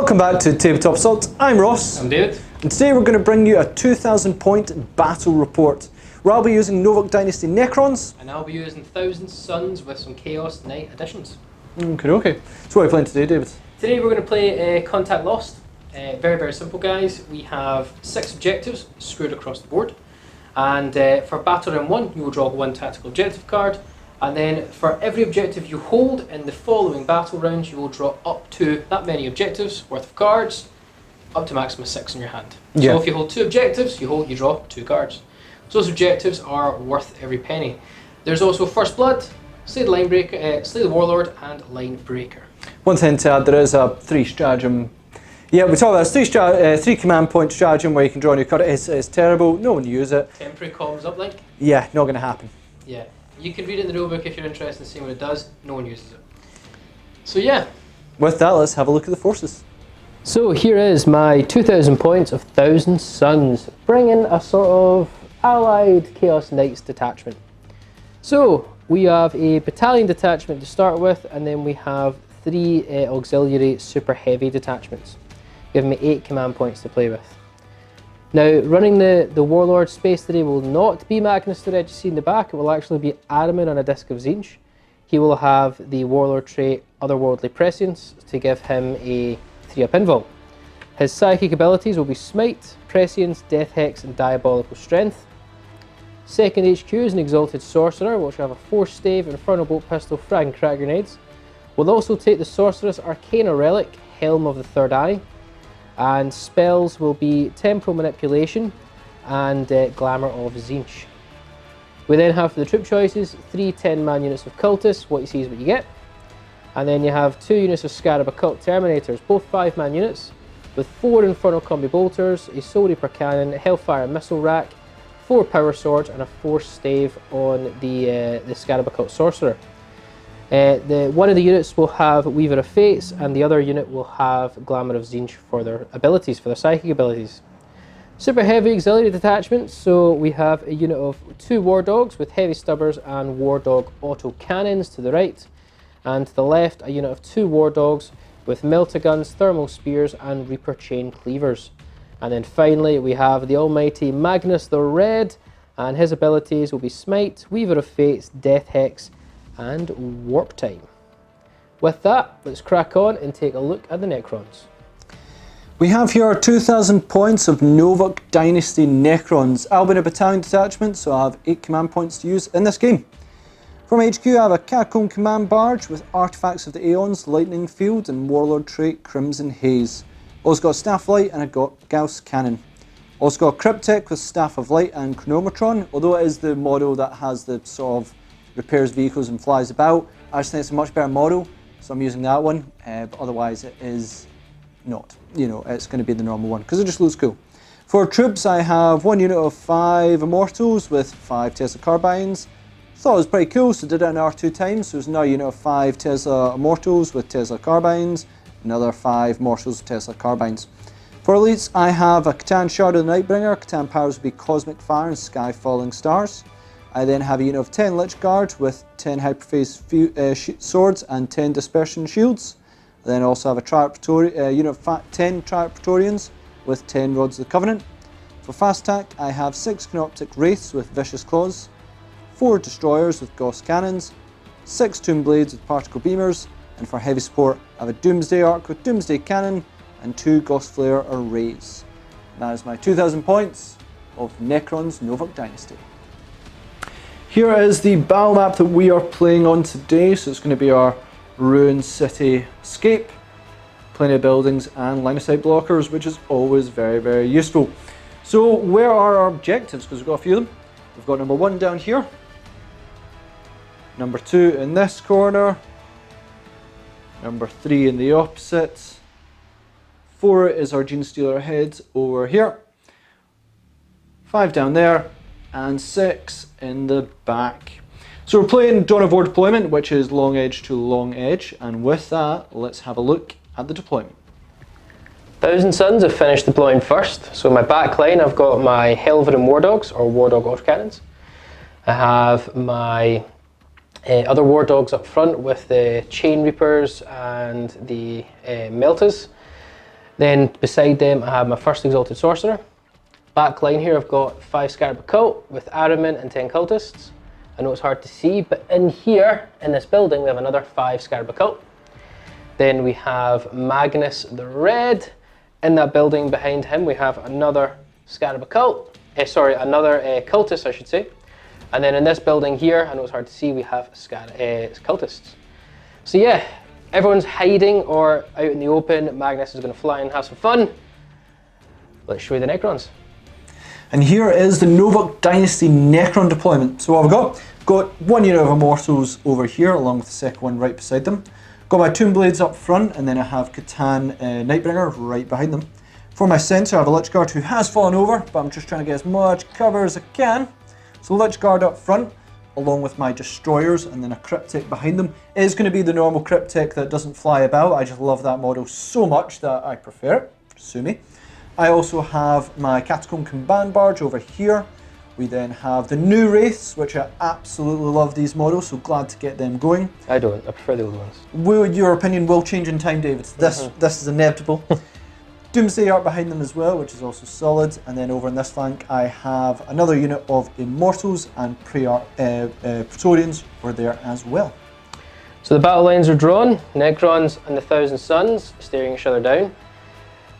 Welcome back to Tabletop Assault. I'm Ross. I'm David. And today we're going to bring you a 2,000 point battle report where I'll be using Novak Dynasty Necrons. And I'll be using Thousand Suns with some Chaos Knight additions. Okay. So what are you playing today, David? Today we're going to play Contact Lost. Very simple, guys. We have 6 objectives screwed across the board. And for Battle Round 1, you will draw 1 tactical objective card. And then for every objective you hold in the following battle rounds, you will draw up to that many objectives worth of cards, up to maximum 6 in your hand. Yeah. So if you hold 2 objectives, you draw 2 cards. So those objectives are worth every penny. There's also First Blood, Slay the Warlord, and Line Breaker. One thing to add, there is a 3 stratagem. Yeah, we talked about a 3 command point stratagem where you can draw a new card. It's terrible, no one uses it. Temporary comms uplink? Yeah, not going to happen. Yeah. You can read it in the rulebook if you're interested in seeing what it does. No one uses it. So yeah. With that, let's have a look at the forces. So here is my 2,000 points of Thousand Suns, bringing a sort of allied Chaos Knights detachment. So we have a battalion detachment to start with, and then we have 3 auxiliary super heavy detachments, giving me 8 command points to play with. Now, running the Warlord space today will not be Magnus the Red you see in the back. It will actually be Adamant on a Disc of Tzeentch. He will have the Warlord trait Otherworldly Prescience to give him a 3-up invul. His psychic abilities will be Smite, Prescience, Death Hex, and Diabolical Strength. Second HQ is an Exalted Sorcerer, which will have a Force Stave, Infernal Bolt Pistol, Frag and Crack Grenades. We'll also take the Sorceress Arcana Relic, Helm of the Third Eye. And spells will be Temporal Manipulation and Glamour of Tzeentch. We then have for the troop choices 3 10-man units of Cultists, what you see is what you get. And then you have 2 units of Scarab Occult Terminators, both 5-man units, with 4 Infernal Combi Bolters, a Soul Reaper Cannon, a Hellfire Missile Rack, 4 Power Swords, and a Force Stave on the Scarab Occult Sorcerer. One of the units will have Weaver of Fates, and the other unit will have Glamour of Tzeentch for their abilities, for their psychic abilities. Super heavy auxiliary detachments, so we have a unit of 2 War Dogs with Heavy Stubbers and War Dog auto cannons to the right, and to the left a unit of 2 War Dogs with Meltaguns, Thermal Spears, and Reaper Chain Cleavers. And then finally we have the almighty Magnus the Red, and his abilities will be Smite, Weaver of Fates, Death Hex, and Warp Time. With that, let's crack on and take a look at the Necrons. We have here 2,000 points of Novak Dynasty Necrons. I'll be in a battalion detachment, so I have 8 command points to use in this game. From HQ, I have a Catacomb Command Barge with Artifacts of the Aeons, Lightning Field, and Warlord trait Crimson Haze. Also got Staff of Light and a Gauss Cannon. Also got a Cryptek with Staff of Light and Chronometron, although it is the model that has the sort of repairs vehicles and flies about. I just think it's a much better model, so I'm using that one, but otherwise it is not. You know, it's going to be the normal one, because it just looks cool. For troops, I have 1 unit of 5 Immortals with 5 Tesla Carbines. Thought it was pretty cool, so did it in R2 times, so there's now a unit of 5 Tesla Immortals with Tesla Carbines, another 5 Mortals with Tesla Carbines. For elites, I have a Catan Shard of the Nightbringer. Catan powers will be Cosmic Fire and Sky Falling Stars. I then have a unit of 10 Lich Guards with 10 Hyperphase Swords and 10 Dispersion Shields. I then also have a unit of 10 Triarch Praetorians with 10 Rods of the Covenant. For fast attack, I have 6 Canoptic Wraiths with Vicious Claws, 4 Destroyers with Gauss Cannons, 6 Tomb Blades with Particle Beamers, and for heavy support, I have a Doomsday Arc with Doomsday Cannon and 2 Gauss Flare Arrays. That is my 2,000 points of Necrons Novak Dynasty. Here is the battle map that we are playing on today, so it's going to be our Ruined City Escape. Plenty of buildings and line of sight blockers, which is always very useful. So where are our objectives? Because we've got a few of them. We've got number 1 down here, number 2 in this corner, number 3 in the opposite, 4 is our Genestealer head over here, 5 down there, and 6 in the back. So we're playing Dawn of War deployment, which is long edge to long edge, and with that, let's have a look at the deployment. Thousand Suns have finished deploying first, so in my back line I've got my Helverin War Dogs, or War Dog autocannons. I have my other War Dogs up front with the Chain Reapers and the Meltas. Then beside them I have my first Exalted Sorcerer. Back line here I've got 5 Scarab Occult with Aramin and 10 Cultists. I know it's hard to see, but in here, in this building, we have another 5 Scarab Occult. Then we have Magnus the Red. In that building behind him we have another Scarab Occult. Another Cultist I should say. And then in this building here, I know it's hard to see, we have Cultists. So yeah, everyone's hiding or out in the open. Magnus is going to fly and have some fun. Let's show you the Necrons. And here is the Novak Dynasty Necron deployment. So what have I got 1 unit of Immortals over here, along with the second one right beside them. Got my Tomb Blades up front, and then I have Catan Nightbringer right behind them. For my Center, I have a Lich Guard who has fallen over, but I'm just trying to get as much cover as I can. So Lich Guard up front, along with my Destroyers, and then a Cryptek behind them. It is going to be the normal Cryptek that doesn't fly about. I just love that model so much that I prefer it. Sue me. I also have my Catacomb Command Barge over here. We then have the new Wraiths, which I absolutely love these models, so glad to get them going. I don't, I prefer the old ones. Your opinion will change in time, David. This is inevitable. Doomsday art behind them as well, which is also solid. And then over on this flank, I have another unit of Immortals and Praetorians were there as well. So the battle lines are drawn. Necrons and the Thousand Suns staring each other down.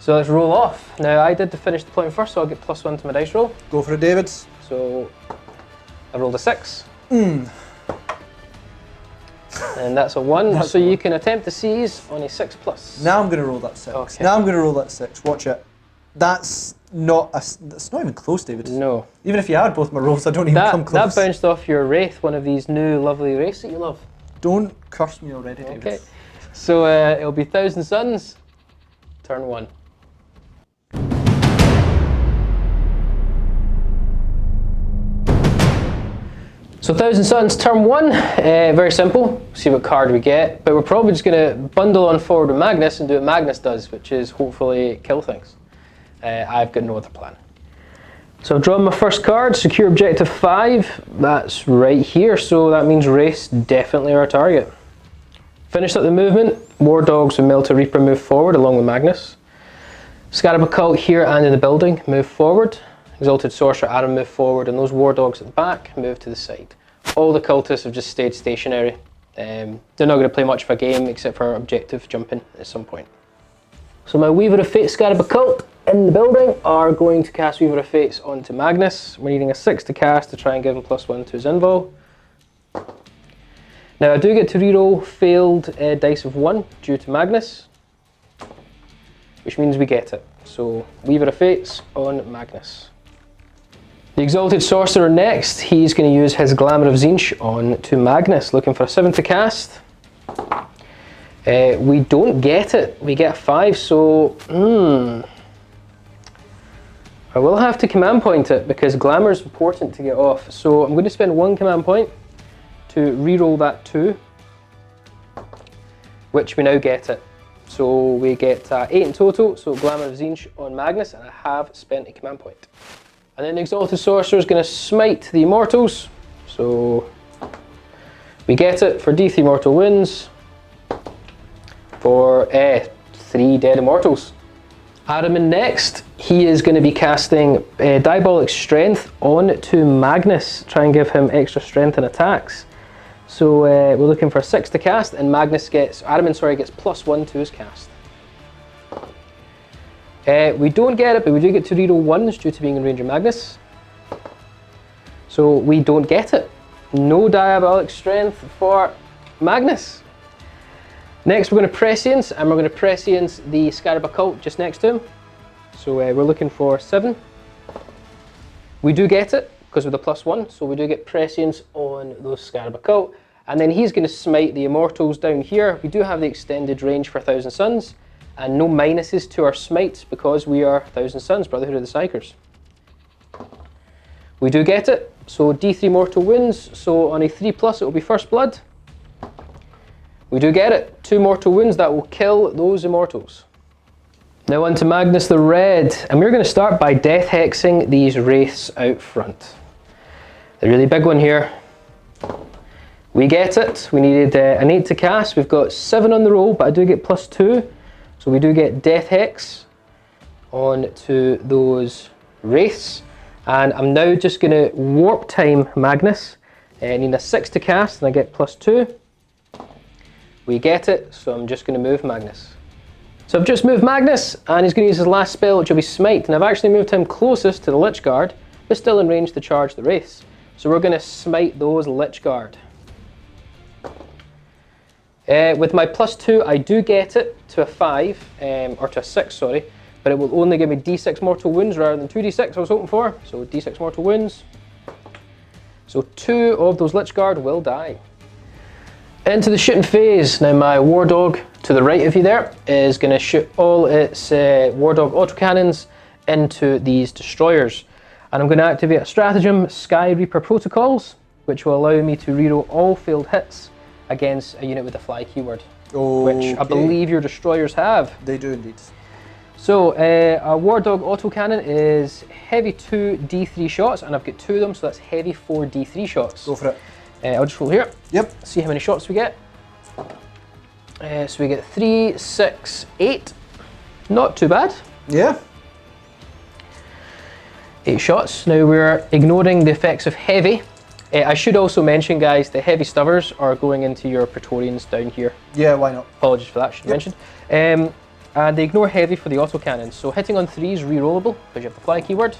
So let's roll off. Now I did finish the deployment first, so I'll get +1 to my dice roll. Go for it, David. So I rolled a 6. And that's a 1. So you can attempt to seize on a 6+. Now I'm going to roll that 6. Okay. Now I'm going to roll that 6. Watch it. That's not even close, David. No. Even if you had both my rolls, I don't even come close. That bounced off your Wraith, one of these new lovely Wraiths that you love. Don't curse me already, David. Okay. So it'll be Thousand Suns, turn 1. So Thousand Suns, turn 1, very simple, see what card we get, but we're probably just going to bundle on forward with Magnus and do what Magnus does, which is hopefully kill things. I've got no other plan. So I've drawn my first card, secure objective 5, that's right here, so that means Wraiths definitely our target. Finished up the movement, War Dogs and Melta Reaper move forward along with Magnus. Scarab Occult here and in the building move forward. Exalted Sorcerer Adam move forward, and those War Dogs at the back move to the side. All the cultists have just stayed stationary. They're not going to play much of a game except for objective jumping at some point. So my Weaver of Fate Scarab Occult in the building are going to cast Weaver of Fates onto Magnus. We're needing a 6 to cast to try and give him +1 to his invul. Now I do get to reroll failed dice of 1 due to Magnus, which means we get it. So Weaver of Fates on Magnus. The Exalted Sorcerer next, he's going to use his Glamour of Tzeentch on to Magnus, looking for a 7 to cast. We don't get it, we get 5, so I will have to command point it because Glamour is important to get off. So I'm going to spend 1 command point to reroll that 2, which we now get it. So we get 8 in total, so Glamour of Tzeentch on Magnus, and I have spent a command point. And then the Exalted Sorcerer is going to smite the Immortals. So we get it for D3 mortal wounds for 3 dead Immortals. Aramin next, he is going to be casting Diabolic Strength on to Magnus, try and give him extra strength and attacks. So we're looking for a 6 to cast, and Aramin gets +1 to his cast. We don't get it, but we do get to reroll 1s due to being in range of Magnus. So we don't get it. No Diabolic Strength for Magnus. Next we're going to Prescience, and we're going to Prescience the Scarab Occult just next to him. So we're looking for 7. We do get it, because with the +1, so we do get Prescience on those Scarab Occult. And then he's going to smite the Immortals down here. We do have the extended range for Thousand Suns, and no minuses to our smites because we are Thousand Suns, Brotherhood of the Psykers. We do get it, so D3 mortal wounds, so on a 3+ it will be First Blood. We do get it, 2 mortal wounds, that will kill those Immortals. Now on to Magnus the Red, and we're going to start by death hexing these Wraiths out front. The really big one here. We get it, we needed an 8 to cast, we've got 7 on the roll, but I do get +2. So we do get Death Hex on to those wraiths. And I'm now just going to warp time Magnus. I need a 6 to cast and I get +2. We get it, so I'm just going to move Magnus. So I've just moved Magnus and he's going to use his last spell, which will be Smite. And I've actually moved him closest to the Lich Guard, but still in range to charge the wraiths. So we're going to smite those Lich Guard. With my +2, I do get it to a 5, or to a 6, sorry, but it will only give me d6 mortal wounds rather than 2d6 I was hoping for. So d6 mortal wounds. So 2 of those Lich Guard will die. Into the shooting phase. Now my War Dog to the right of you there is going to shoot all its War Dog autocannons into these destroyers. And I'm going to activate a stratagem, Sky Reaper Protocols, which will allow me to reroll all failed hits against a unit with a fly keyword, which I believe your destroyers have. They do indeed. So a War Dog autocannon is heavy 2 d3 shots, and I've got 2 of them, so that's heavy 4 d3 shots. Go for it. I'll just roll here. Yep. See how many shots we get. So we get 3, 6, 8. Not too bad. Yeah. 8 shots. Now we're ignoring the effects of heavy. I should also mention, guys, the heavy stubbers are going into your Praetorians down here. Yeah, why not? Apologies for that, should mention. And they ignore heavy for the autocannons. So hitting on 3 is re-rollable because you have the fly keyword.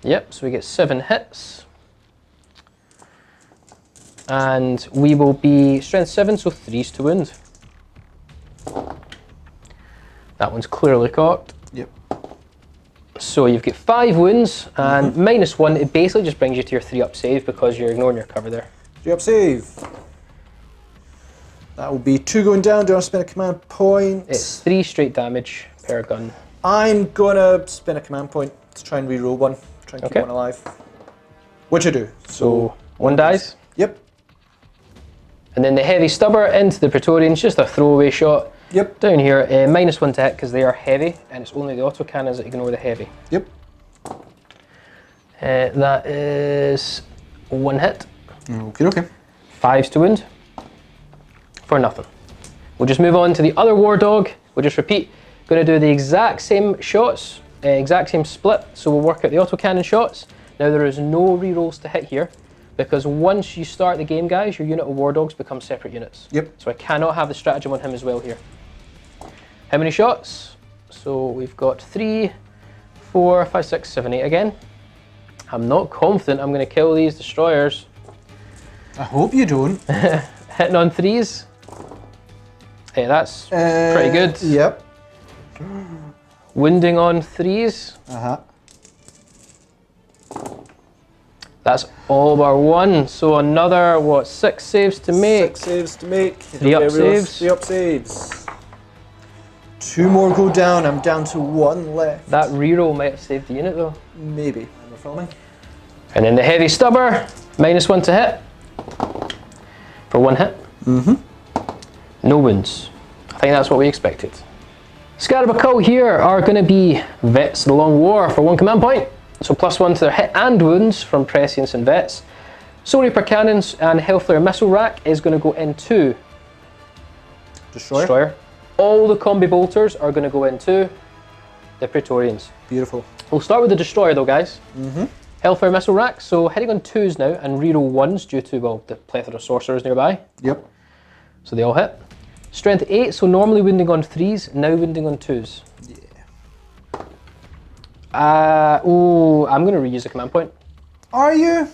Yep, so we get 7 hits. And we will be strength 7, so 3s to wound. That one's clearly cocked. Yep. So you've got 5 wounds and -1, it basically just brings you to your 3 up save because you're ignoring your cover there. 3 up save. That will be 2 going down. Do I spend a command point? It's 3 straight damage per gun. I'm gonna spend a command point to try and reroll one. Try and keep one alive. Which I do. So 1 dies. Yep. And then the heavy stubber into the Praetorians, just a throwaway shot. Yep. Down here, -1 to hit because they are heavy, and it's only the autocannons that ignore the heavy. Yep. That is 1 hit. Okay. 5s to wound. For nothing. We'll just move on to the other War Dog. We'll just repeat. Going to do the exact same shots, exact same split. So we'll work out the autocannon shots. Now there is no rerolls to hit here, because once you start the game, guys, your unit of War Dogs become separate units. Yep. So I cannot have the stratagem on him as well here. How many shots? So we've got 3, 4, 5, 6, 7, 8 again. I'm not confident I'm going to kill these destroyers. I hope you don't. Hitting on 3s. Hey, that's pretty good. Yep. Wounding on 3s. That's all bar 1. So another, what, 6 saves to make? 6 saves to make. 3 up saves. 3 up saves. 2 more go down. I'm down to 1 left. That reroll might have saved the unit though. Maybe. We're filming. And then the heavy stubber, -1 to hit. For 1 hit. No wounds. I think that's what we expected. Scarab Occult here are going to be Vets of the Long War for 1 command point. So +1 to their hit and wounds from Prescience and Vets. Soul Reaper Cannons and Hellflare Missile Rack is going to go into Destroyer. All the combi bolters are going to go into the Praetorians. Beautiful. We'll start with the Destroyer though, guys. Hellfire Missile Rack, so hitting on 2s now and reroll 1s due to, well, the plethora of sorcerers nearby. Yep. So they all hit. Strength 8, so normally wounding on 3s, now wounding on 2s. Yeah. I'm going to reuse a command point. Are you?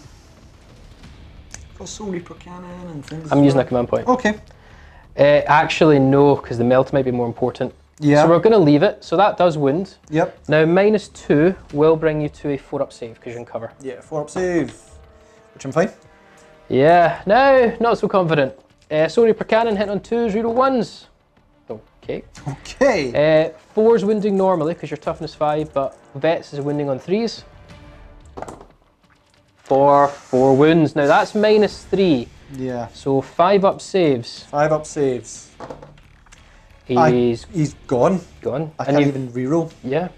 For Soul Reaper Cannon and things. I'm using a command point. Okay. Actually, no, because the melt might be more important. Yeah. So we're going to leave it. So that does wound. Yep. Now -2 will bring you to a 4 up save because you can cover. Yeah, 4 up save. Which I'm fine. Yeah, no, not so confident. Soul Reaper Cannon hit on 2s, reroll 1s. Okay. Okay. 4's wounding normally because you're toughness 5, but Vets is wounding on 3s. For 4 wounds. Now that's -3. Yeah. So 5 up saves. 5 up saves. He's gone. gone. I can't even reroll. Yeah.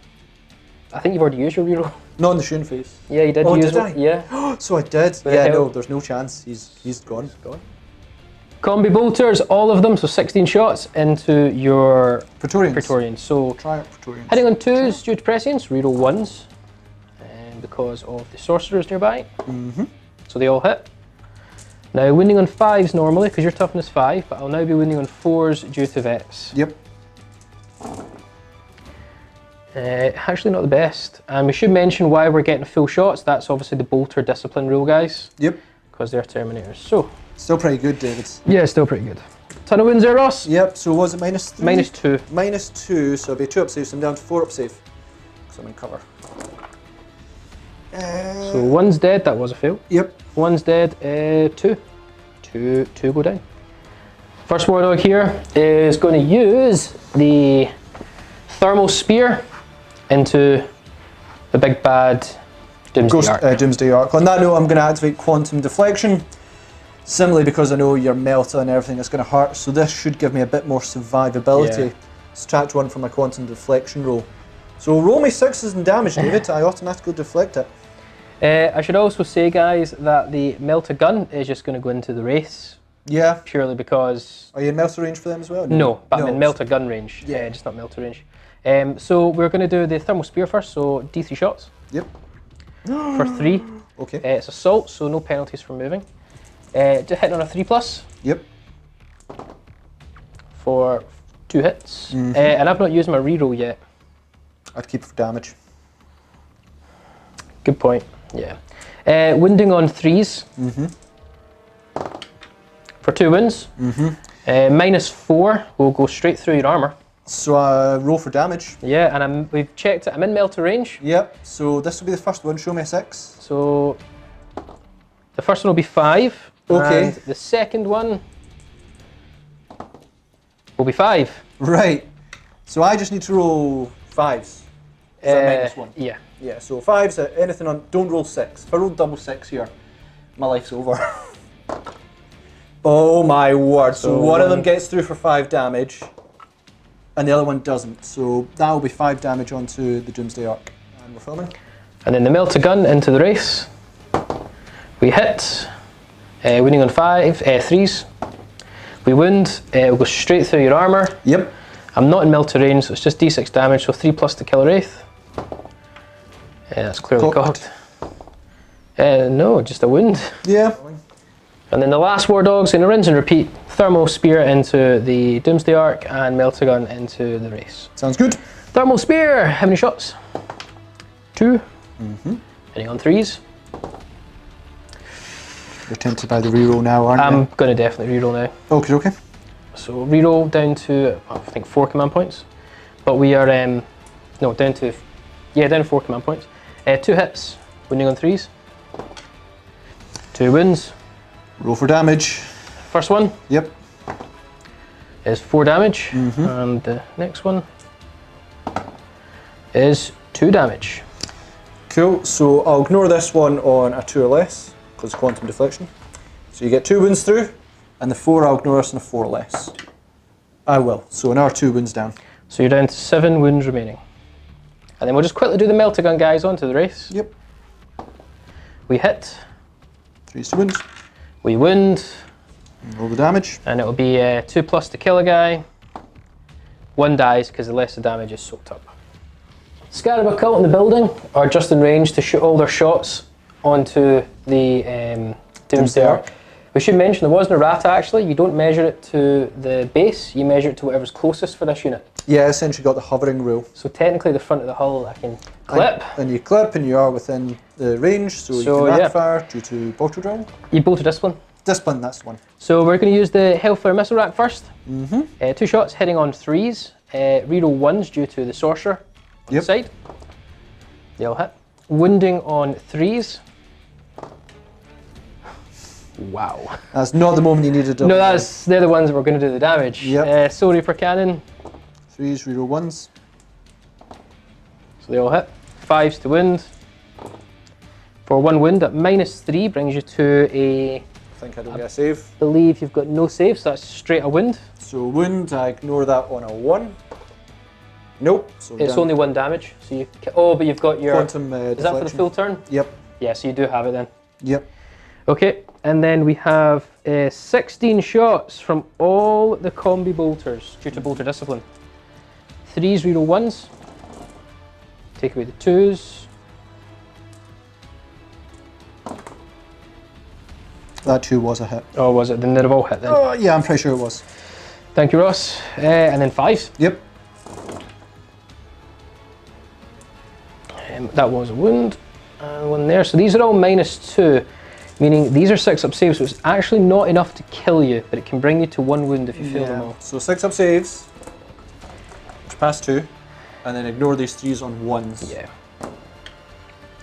I think you've already used your reroll. Not in the shooting phase. Yeah, you did Oh, use did it. I? Yeah. So I did. But Yeah, hell- no, there's no chance. He's gone. Gone. Combi bolters, all of them, so 16 shots into your Praetorians. So Try it, Praetorians. hitting on 2s due to prescience, reroll 1s, and because of the sorcerers nearby. So they all hit. Now wounding on 5s normally, because your toughness 5, but I'll now be wounding on 4s due to vets. Yep. Actually not the best. And we should mention why we're getting full shots. That's obviously the bolter discipline rule, guys. Yep. Because they're Terminators. So still pretty good, David. yeah, still pretty good. Ton of wounds there, Ross. Yep. So was it -3? -2. -2. So it'll be 2 up save. So I'm down to 4 up save. So I'm in cover. So one's dead. That was a fail. Yep. One's dead. 2. Two go down. First Wardog here is going to use the thermal spear into the big bad Doomsday Arc. Doomsday Arc. On that note, I'm going to activate Quantum Deflection, simply because I know your Melta and everything is going to hurt, so this should give me a bit more survivability. Yeah. Subtract 1 from my Quantum Deflection roll. So roll me 6s in damage, David. I automatically deflect it. I should also say, guys, that the Melta gun is just going to go into the race, Yeah. purely because... Are you in Melta range for them as well? No, but I'm in Melta gun range, Yeah. just not Melta range. So we're going to do the thermal spear first, so D3 shots. Yep. For 3. Okay. It's assault, so no penalties for moving. Just hitting on a 3+. Yep. For 2 hits. And I've not used my reroll yet. I'd keep it for damage. Good point, yeah. Wounding on 3s. For 2 wounds. -4 will go straight through your armour. So roll for damage. Yeah, and we've checked it. I'm in Melta range. Yep. So this will be the first one. Show me a 6. So the first one will be 5. Okay. And the second one will be 5. Right. So I just need to roll 5s. Is that -1? Yeah. Yeah, so 5s, anything on, don't roll 6. If I roll double 6 here, my life's over. Oh my word, so one of them gets through for 5 damage, and the other one doesn't. So that will be 5 damage onto the Doomsday Arc. And we're filming. And then the Melta gun into the race. We hit, wounding on 3s. We wound, we'll go straight through your armour. Yep. I'm not in Melta range, so it's just D6 damage, so 3+ to kill a Wraith. That's clearly cocked. No, just a wound. Yeah. And then the last War Dog's going to rinse and repeat. Thermal Spear into the Doomsday Arc and Melta Gun into the race. Sounds good. Thermal Spear, how many shots? 2. Hitting on 3s. You're tempted by the reroll now, aren't you? I'm going to definitely reroll now. Okay. So reroll down to, I think, 4 command points. But we are, down to 4 command points. 2 hits, wounding on 3s. 2 wounds. Roll for damage. First one Yep. is 4 damage, and the next one is 2 damage. Cool, so I'll ignore this one on a 2 or less, because Quantum Deflection. So you get 2 wounds through, and the 4 I'll ignore this on a 4 or less. I will, so another 2 wounds down. So you're down to 7 wounds remaining. And then we'll just quickly do the Melta Gun, guys, onto the race. Yep. We hit. 3 to wounds. We wound. Roll the damage. And it'll be 2+ to kill a guy. 1 dies because the rest of the damage is soaked up. Scarab Occult in the building are just in range to shoot all their shots onto the Doomsday Arc. We should mention there wasn't a errata actually. You don't measure it to the base, you measure it to whatever's closest for this unit. Yeah, essentially got the hovering rule. So technically the front of the hull I can clip. And you clip and you are within the range, so you can rapid fire due to bolter drill. You bolter discipline. Discipline, that's the one. So we're going to use the Hellfire Missile Rack first. 2 shots hitting on 3s. Reroll 1s due to the Sorcerer on the side. They'll hit. Wounding on 3s. Wow. That's not the moment you needed to. No, they're the ones that we're going to do the damage. Yep. Soul Reaper Cannon. 3s, reroll 1s. So they all hit. 5s to wound. For 1 wound at -3 brings you to a... I think I don't get a save. believe you've got no save, so that's straight a wound. So wound, I ignore that on a 1. Nope. So it's only 1 damage. So you... Oh, but you've got your... Quantum Is that for the full turn? Yep. Yeah, so you do have it then. Yep. Okay, And then we have 16 shots from all the combi bolters due to bolter discipline. 3s, reroll 1s. Take away the 2s. That 2 was a hit. Oh, was it? Then they'd have all hit then. Oh, yeah, I'm pretty sure it was. Thank you, Ross. And then 5s. Yep. That was a wound. And one there. So these are all -2, meaning these are 6-up saves, so it's actually not enough to kill you, but it can bring you to 1 wound if you fail them all. So 6-up saves, which pass 2, and then ignore these 3s on 1s. Yeah.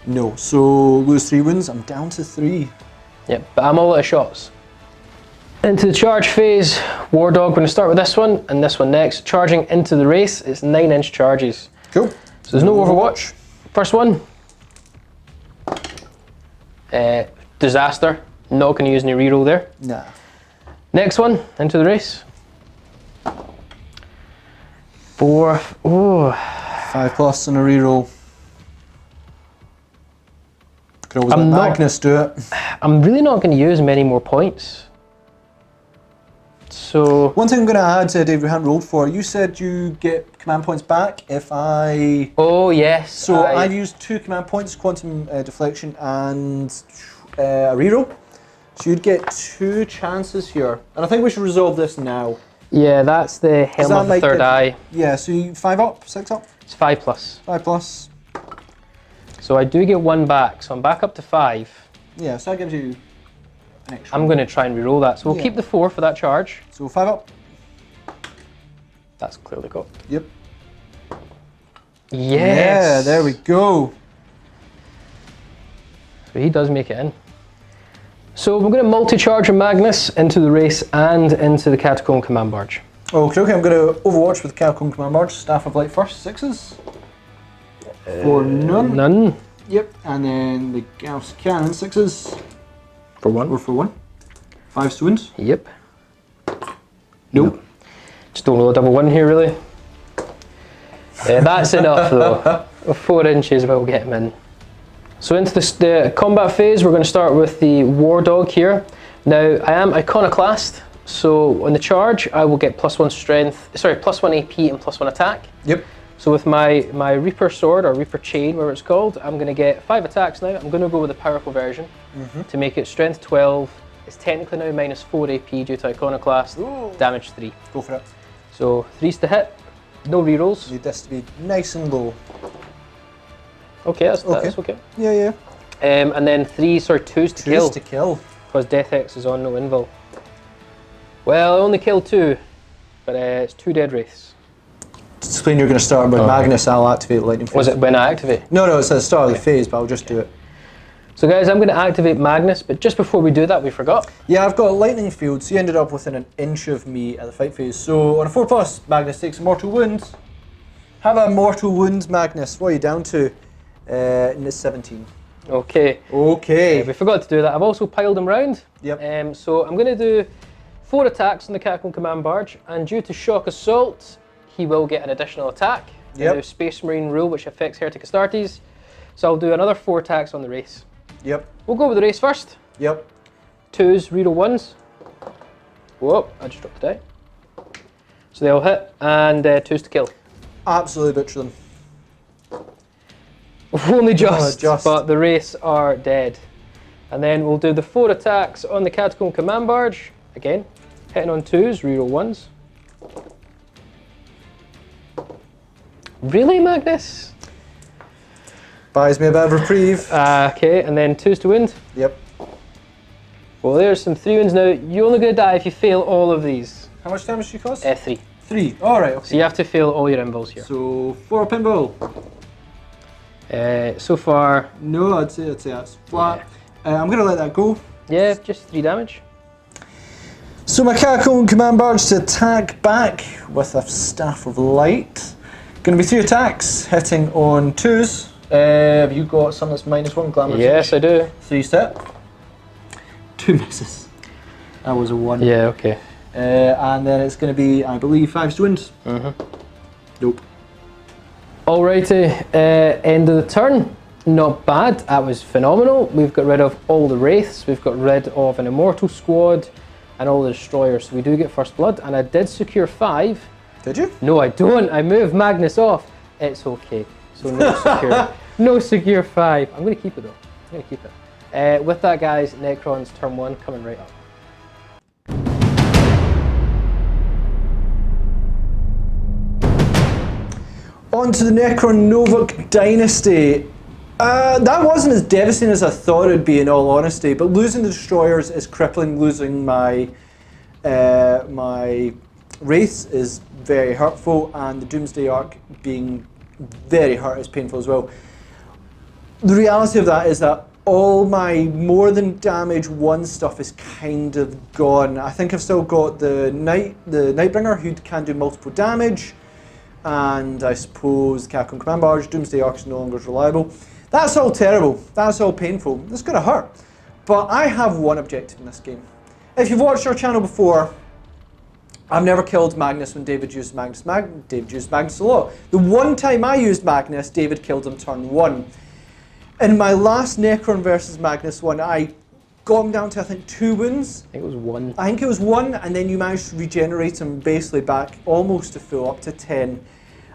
No, so lose 3 wounds, I'm down to 3. Yep, but I'm all out of shots. Into the charge phase, War Dog, we're going to start with this one and this one next. Charging into the race, it's 9-inch charges. Cool. So there's no Overwatch. First one. Disaster. Not going to use any reroll there. Nah. Next one, into the race. 4. Oh. 5+ and a reroll. Could always let Magnus do it. I'm really not going to use many more points. So one thing I'm going to add, Dave, we hadn't rolled for. You said you get command points back if I. Oh yes. So I've used 2 command points, quantum deflection and a reroll. So you'd get 2 chances here, and I think we should resolve this now. Yeah, that's the helm of the third eye. Yeah, so you 5-up, 6-up. It's 5+. 5+. So I do get 1 back, so I'm back up to 5. Yeah, so that gives you an extra. I'm going to try and reroll that. So we'll keep the 4 for that charge. So 5-up. That's clearly got. Yep. Yes. Yeah, there we go. So he does make it in. So we're going to multi-charge a Magnus into the race and into the Catacomb Command Barge. Okay, I'm going to Overwatch with the Catacomb Command Barge. Staff of Light first, 6s. For none. None. Yep, and then the Gauss Cannon, 6s. For 1. Or for 1. 5 to wound. Yep. Nope. Just don't roll a double 1 here, really. Yeah, that's enough though. 4 inches will get him in. So into the combat phase, we're going to start with the War Dog here. Now, I am Iconoclast, so on the charge, I will get +1 strength, sorry, +1 AP and +1 attack. Yep. So with my Reaper Sword, or Reaper Chain, whatever it's called, I'm going to get 5 attacks now. I'm going to go with the powerful version to make it strength 12. It's technically now -4 AP due to Iconoclast, damage 3. Go for it. So 3s to hit, no rerolls. Need this to be nice and low. Okay, that's okay. Yeah, yeah. And then 2s to kill. 2s to kill. Because Death X is on, no invul. Well, I only killed 2, but it's 2 dead wraiths. To explain, you're going to start with Magnus, I'll activate Lightning Phase. Was it when I activate? No, it's at the start of the phase, but I'll just do it. So guys, I'm going to activate Magnus, but just before we do that, we forgot. Yeah, I've got a lightning field, so you ended up within 1 inch of me at the fight phase. So on a 4+, Magnus takes a mortal wound. Have a mortal wound, Magnus. What are you down to? And it's 17. Okay. Okay. We forgot to do that. I've also piled him round. Yep. So I'm going to do 4 attacks on the Catacomb Command Barge, and due to Shock Assault, he will get an additional attack. Yep. The Space Marine rule, which affects Heretic Astartes. So I'll do another 4 attacks on the race. Yep. We'll go with the race first. Yep. 2s, reroll 1s. Whoa, I just dropped the die. So they all hit, and 2s to kill. Absolutely butcher them. Only just, but the race are dead. And then we'll do the 4 attacks on the Catacomb Command Barge. Again, hitting on 2s, reroll 1s. Really, Magnus? Buys me a bit of reprieve. Okay, and then 2s to wound. Yep. Well, there's some 3 wounds now. You're only going to die if you fail all of these. How much damage do you cause? 3. 3. Alright, okay. So you have to fail all your invuls here. So 4 pinball. So far... No, I'd say that's flat. Yeah. I'm going to let that go. Yeah, just 3 damage. So my Catacomb Command Barge to attack back with a Staff of Light. Going to be 3 attacks, hitting on 2s. Have you got something that's -1 glamour? Yes, I do. 3 step. 2 misses. That was a 1. Yeah, okay. And then it's going to be, I believe, 5 to wound. Nope. Alrighty, end of the turn. Not bad. That was phenomenal. We've got rid of all the Wraiths. We've got rid of an Immortal squad and all the Destroyers. So we do get First Blood. And I did secure 5. Did you? No, I don't. I moved Magnus off. It's okay. So no secure. No secure 5. I'm going to keep it though. I'm going to keep it. With that, guys, Necrons turn 1 coming right up. On to the Necron Novuk Dynasty. That wasn't as devastating as I thought it would be, in all honesty, but losing the Destroyers is crippling. Losing my my Wraiths is very hurtful, and the Doomsday Arc being very hurt is painful as well. The reality of that is that all my more than damage 1 stuff is kind of gone. I think I've still got the Nightbringer, who can do multiple damage, and I suppose Capcom Command Barge. Doomsday Arc is no longer reliable. That's all terrible. That's all painful. It's going to hurt. But I have one objective in this game. If you've watched our channel before, I've never killed Magnus when David used Magnus. David used Magnus a lot. The one time I used Magnus, David killed him turn 1. In my last Necron versus Magnus one, I got him down to, I think, 2 wounds. I think it was 1. I think it was 1, and then you managed to regenerate him basically back almost to full, up to 10.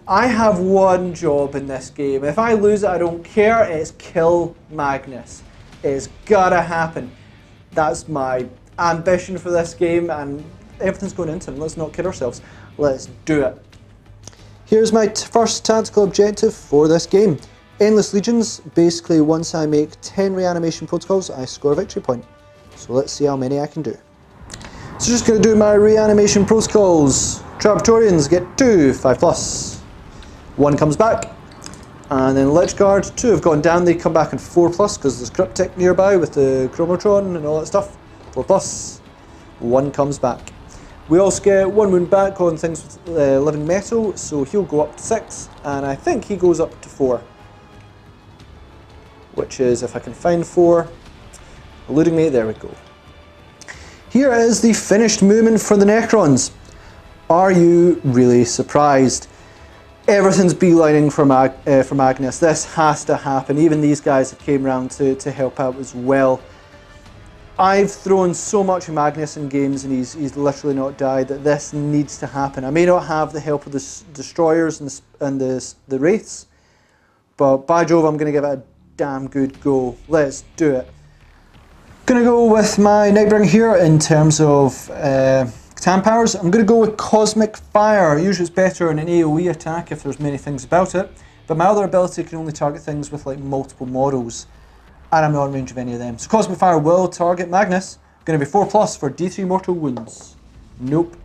I have one job in this game. If I lose it, I don't care. It's kill Magnus. It's gotta happen. That's my ambition for this game, and everything's going into him. Let's not kid ourselves. Let's do it. Here's my first tactical objective for this game. Endless Legions. Basically, once I make 10 reanimation protocols, I score a victory point. So let's see how many I can do. So just going to do my reanimation protocols. Trapetorians get 2, 5+. 1 comes back. And then Lich Guard, 2 have gone down. They come back in 4+, because there's Cryptic nearby with the Chromotron and all that stuff. 4+. 1 comes back. We also get 1 wound back on things with living metal, so he'll go up to 6, and I think he goes up to 4. Which is, if I can find 4, eluding me, there we go. Here is the finished movement for the Necrons. Are you really surprised? Everything's beelining for Magnus. This has to happen. Even these guys that came around to help out as well. I've thrown so much of Magnus in games, and he's literally not died, that this needs to happen. I may not have the help of the Destroyers and the Wraiths, but by Jove, I'm going to give it a damn good go. Let's do it. Gonna go with my Nightbringer here in terms of Catan powers. I'm gonna go with Cosmic Fire. Usually it's better in an AoE attack if there's many things about it, but my other ability can only target things with like multiple models, and I'm not in range of any of them. So Cosmic Fire will target Magnus. Gonna be 4+ for D3 mortal wounds. Nope.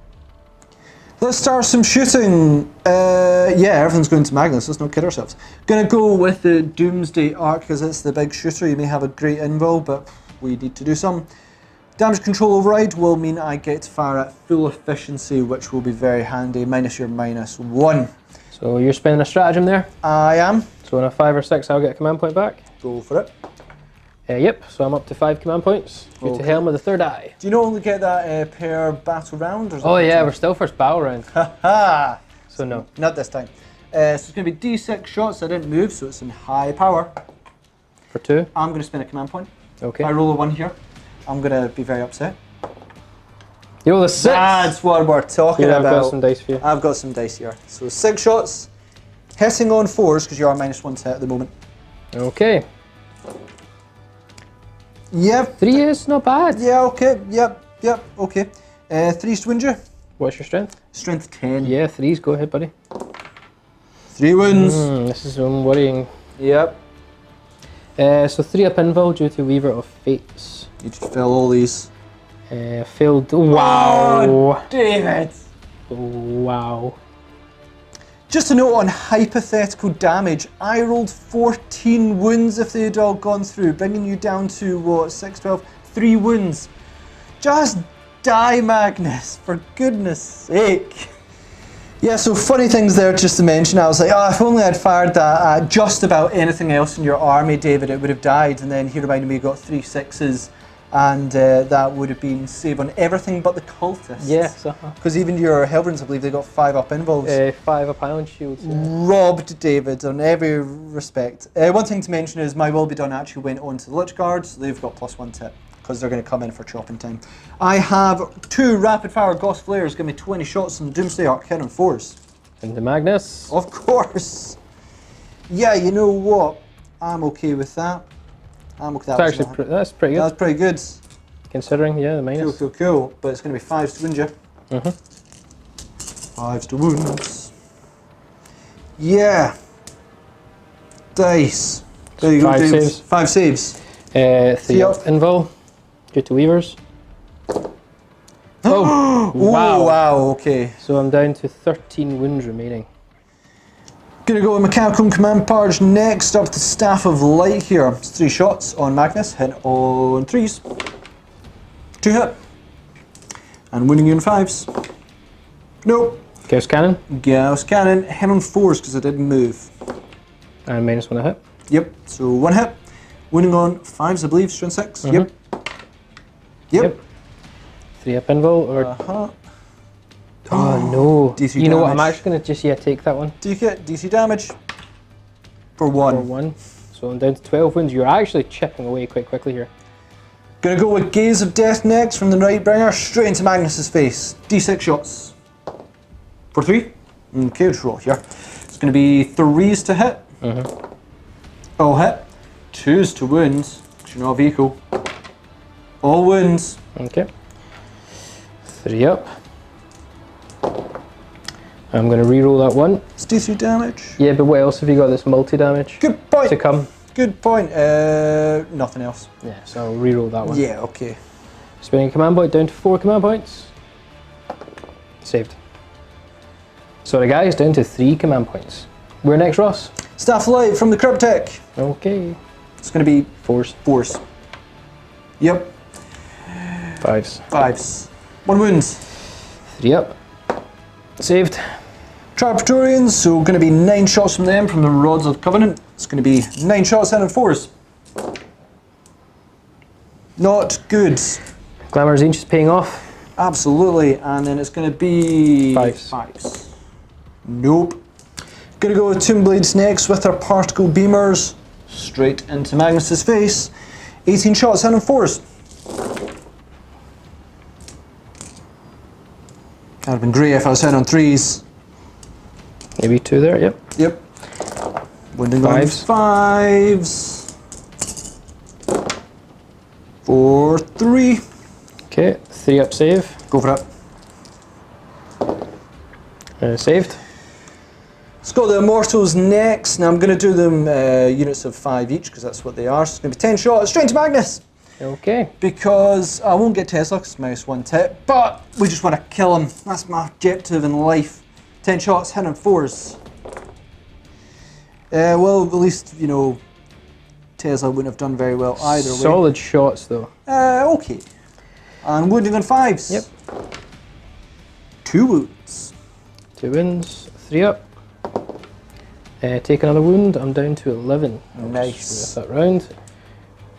Let's start some shooting. Yeah, everything's going to Magnus, let's not kid ourselves. Gonna go with the Doomsday Arc because it's the big shooter. You may have a great invul, but we need to do some. Damage control override will mean I get to fire at full efficiency, which will be very handy, minus your -1. So you're spending a stratagem there? I am. So on a 5 or 6, I'll get a command point back? Go for it. Yep, so I'm up to 5 command points. Good to Helm with the 3rd eye. Do you not only get that per battle round? Or oh yeah, we're still first battle round. Haha! So no. Not this time. So it's going to be D6 shots. I didn't move, so it's in high power. For 2? I'm going to spend a command point. Okay. If I roll a 1 here, I'm going to be very upset. You roll a 6? That's what we're talking I've about. got some dice for you. I've got some dice here. So 6 shots, hitting on 4s because you are -1 to hit at the moment. Okay. Yep. 3 is not bad. Yeah, okay. Yep, okay. 3's to wound you. What's your strength? Strength 10. Yeah, 3's. Go ahead, buddy. 3 wounds. This is worrying. Yep. So 3 up invul due to Weaver of Fates. You just fill all these. Failed. Wow. Oh, David. Wow. Just a note on hypothetical damage. I rolled 14 wounds if they had all gone through, bringing you down to, what, 6, 12? 3 wounds. Just die, Magnus, for goodness sake. Yeah, so funny things there just to mention. I was like, oh, if only I'd fired that at just about anything else in your army, David, it would have died. And then he reminded me he got 3 6s And that would have been save on everything but the cultists. Yes. Because even your Hellbrins, I believe, they got 5 up invulns. 5 up island shields. Yeah. Robbed David on every respect. One thing to mention is my Will Be Done actually went on to the Lich Guards, so they've got +1 tip, because they're going to come in for chopping time. I have 2 rapid fire Ghost Flares, give me 20 shots on the Doomsday Arc, hit on 4s. Into Magnus. Of course. Yeah, you know what? I'm okay with that. I'm okay. That's actually that's pretty good. That's pretty good. Considering, yeah, the minus. Cool. But it's going to be 5s to wound you. 5s to wounds. Yeah. Dice. There you go, 5 James. saves. 5 saves. 3 up invul. Due to Weavers. Oh, wow. Oh, wow, okay. So I'm down to 13 wounds remaining. Gonna go with Mechanical Command Purge next up the Staff of Light here. It's 3 shots on Magnus, hit on 3s. 2 hit. And wounding you on 5s. Nope. Chaos Cannon. Gauss Cannon, hit on 4s because I didn't move. And -1 a hit. Yep, so 1 hit. Wounding on 5s, I believe, strength 6. Yep. 3 up invul or... Oh no. DC you know what, I'm damage. actually going to just take that one. DC damage for 1. For 1. So I'm down to 12 wounds. You're actually chipping away quite quickly here. Gonna go with Gaze of Death next from the Nightbringer, straight into Magnus's face. D6 shots. For 3. Okay, let's roll here. It's gonna be 3s to hit. All hit. 2s to wound, because you're not a vehicle. All wounds. Okay. 3 up. I'm going to re-roll that one. It's DC damage. Yeah, but what else have you got that's multi-damage? Good point. To come. Good point. Nothing else. Yeah, so I'll re-roll that one. Yeah, okay. Spending a command point down to 4 command points. Saved. Sorry guys, down to 3 command points. Where next, Ross? Staff of Light from the Cryptic. Okay. It's gonna be 4s. 4s. Yep. 5s. 5s. 1 wound. 3 up. Saved. Praetorians, so going to be 9 shots from them from the Rods of Covenant. It's going to be 9 shots in and 4s. Not good. Glamour's Inch is paying off. Absolutely, and then it's going to be 5s. Nope. Going to go with Tomb Blades next with our particle beamers. Straight into Magnus's face. 18 shots in and 4s. That would have been great if I was hitting on 3s. Maybe 2 there, yep. Yep. Wounding on 5s. For 3. Okay, 3 up save. Go for it. Saved. Let's go to the Immortals next. Now I'm going to do them units of 5 each because that's what they are. So it's going to be 10 shots straight to Magnus. Okay. Because I won't get Tesla because it's -1 tip, but we just want to kill him. That's my objective in life. 10 shots, hit on 4s. Well, at least, you know, Tesla wouldn't have done very well either way. Solid shots though. Okay. And wounding on 5s. Yep. 2 wounds. 2 wounds, 3 up. Take another wound, I'm down to 11. Nice. That round.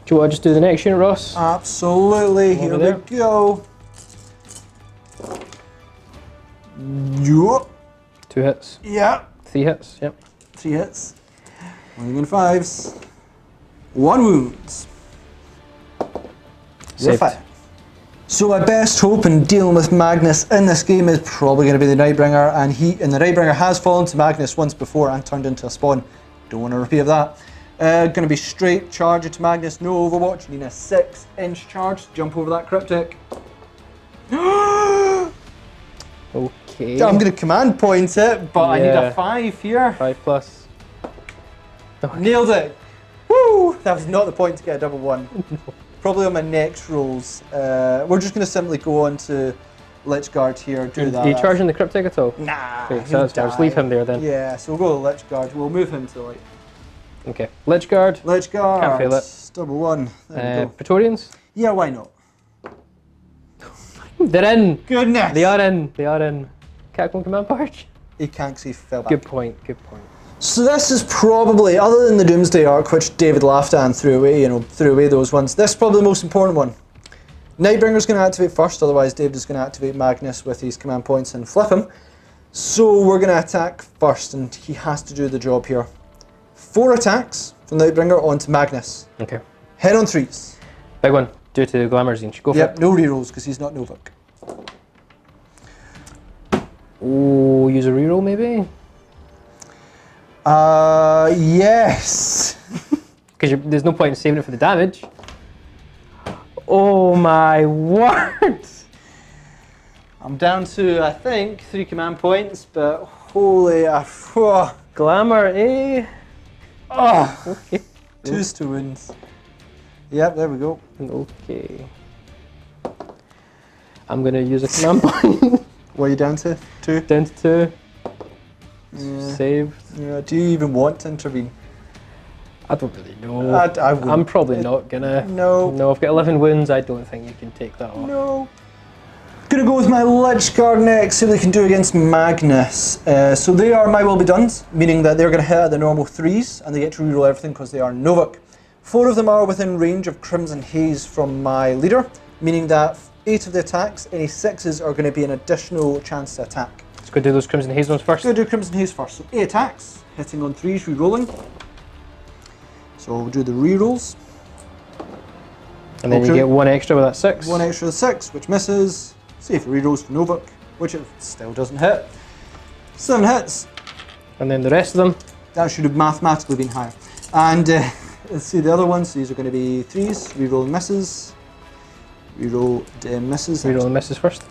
Do you want to just do the next unit, Ross? Absolutely, here we go. Yup. 2 hits. Yeah. 3 hits, yep. 3 hits. Wounding on 5s. 1 wound. Saved. So my best hope in dealing with Magnus in this game is probably going to be the Nightbringer, and the Nightbringer has fallen to Magnus once before and turned into a spawn. Don't want to repeat of that. Going to be straight charge into Magnus, no Overwatch. You need a 6-inch charge to jump over that Cryptic. Okay. I'm going to command point it, but I need a 5 here. 5+. Okay. Nailed it. Woo! That was not the point to get a double 1. Probably on my next rolls. We're just going to simply go on to Lich Guard here. Do that. Are you charging the Cryptic at all? Nah. Okay, so that's fine. Just leave him there then. Yeah, so we'll go to Lich Guard. We'll move him to like. Okay. Lich Guard. Lich Guard. Can't fail it. Double 1. There we go. Praetorians? Yeah, why not? They're in! Goodness! They are in. They are in. Catacomb Command Purge? He can't see fell back. Good point. Good point. So this is probably, other than the Doomsday Arc, which David laughed at and threw away, threw away those ones, this is probably the most important one. Nightbringer's going to activate first, otherwise David is going to activate Magnus with his command points and flip him. So we're going to attack first, and he has to do the job here. 4 attacks from Nightbringer onto Magnus. Okay. Head on 3s. Big one, due to Glamour Zinch. Go for Yep, it. no rerolls because he's not Novak. Oh, use a reroll maybe? Yes. Because there's no point in saving it for the damage. Oh my word! I'm down to, I think, 3 command points, but holy... Glamour, eh? Oh, Okay. 2s to wins. Yep, there we go. Okay. I'm gonna use a command point. What are you down to? 2? Down to 2. Yeah. Saved. Yeah, do you even want to intervene? I don't really know. I wouldn't. I'm probably not gonna. No. No, I've got 11 wounds. I don't think you can take that off. No. Gonna go with my Lich Guard next, see what they can do against Magnus. So they are my will be dones, meaning that they're gonna hit at the normal 3s and they get to reroll everything because they are Novak. 4 of them are within range of Crimson Haze from my leader, meaning that 8 of the attacks, any 6s are gonna be an additional chance to attack. Let's go do those Crimson Haze ones first. Gonna do Crimson Haze first. So 8 attacks, hitting on 3s, rerolling. So we'll do the rerolls. And then you get 1 extra with that 6. 1 extra with 6, which misses. See if it rerolls for Novak, which it still doesn't hit. 7 hits. And then the rest of them. That should have mathematically been higher. And let's see the other ones. These are going to be 3s, reroll misses. Reroll misses. Reroll and misses first.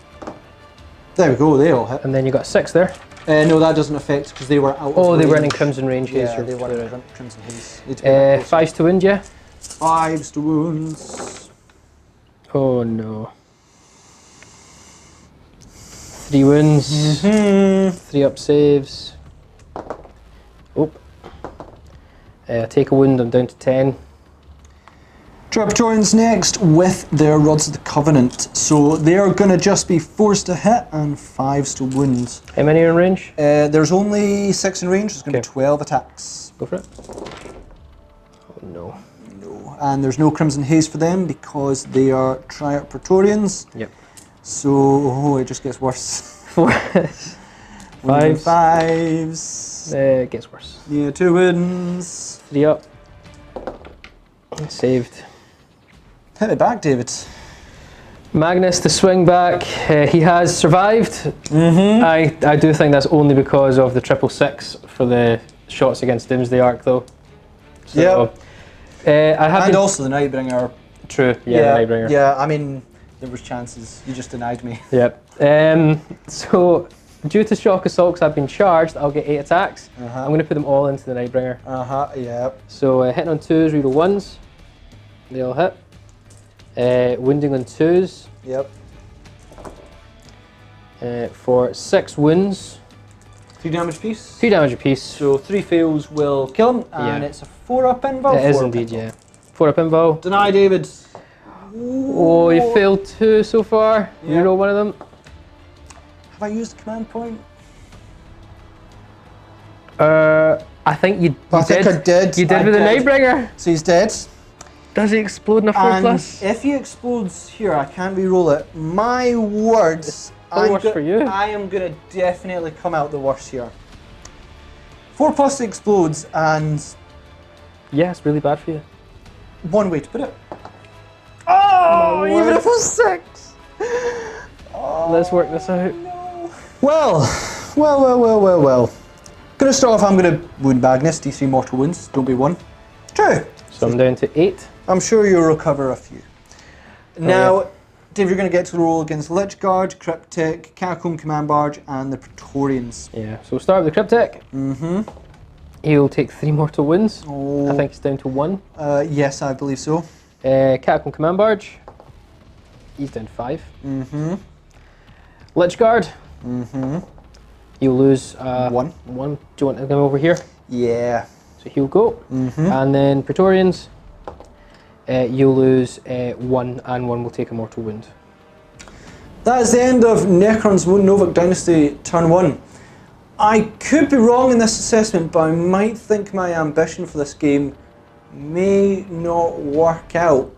There we go, they all hit. And then you got 6 there. No, that doesn't affect because they were out of Oh, they range. weren't in Crimson range. Yeah, Haze, they you're were in right. Crimson Haze. Need to be a bit closer. 5s to wound, yeah? 5s to wounds. Oh no. 3 wounds. 3 up saves. Oh. Take a wound, I'm down to 10. Praetorians next with their Rods of the Covenant. So they are going to just be 4s to hit and 5s to wound. How many are in range? There's only 6 in range, there's going to Okay. be 12 attacks. Go for it. Oh no. No. And there's no Crimson Haze for them because they are Triarch Praetorians. Yep. So it just gets worse. 5s. 5s. It gets worse. Yeah, 2 wins. 3 up. Saved. Hit it back, David. Magnus, the swing back, he has survived. I do think that's only because of the 666 for the shots against Doomsday Arc, though. So, I have And also the Nightbringer. True, yeah, the Nightbringer. Yeah, I mean, there was chances. You just denied me. Yep. So, due to shock assaults I've been charged, I'll get 8 attacks. I'm going to put them all into the Nightbringer. Yeah. So, hitting on 2s, reroll 1s. They all hit. Wounding on 2s. Yep. For 6 wounds. 3 damage apiece. 2 damage apiece. So 3 fails will kill him, and Yeah. it's a 4-up invul. It is 4-up indeed, invul. yeah. 4-up invul. Deny, David. Oh, you failed 2 so far. Yeah. Reroll one of them. Have I used the command point? I think you I think I did. You did I with the did. Nightbringer. So he's dead. Does he explode in a 4+? And if he explodes here, I can't re-roll it. My words. Probably worse for you. I am going to definitely come out the worst here. 4+ explodes, and Yeah, it's really bad for you. one way to put it. Oh, even if it was 6. Let's work this out. No. Well. Gonna start off, I'm gonna wound Magnus, D3 mortal wounds, don't be 1. 2. So I'm down to 8. I'm sure you'll recover a few. Now, Dave, you're going to get to roll against Lich Guard, Cryptic, Catacomb Command Barge, and the Praetorians. Yeah, so we'll start with the Cryptic. He'll take 3 mortal wounds. Oh. I think it's down to 1. Yes, I believe so. Catacomb Command Barge. He's down to 5. Lich Guard. He'll lose 1. 1. Do you want to come over here? Yeah. So he'll go. And then Praetorians. You'll lose 1, and 1 will take a mortal wound. That is the end of Necron's Novak Dynasty Turn 1. I could be wrong in this assessment, but I might think my ambition for this game may not work out.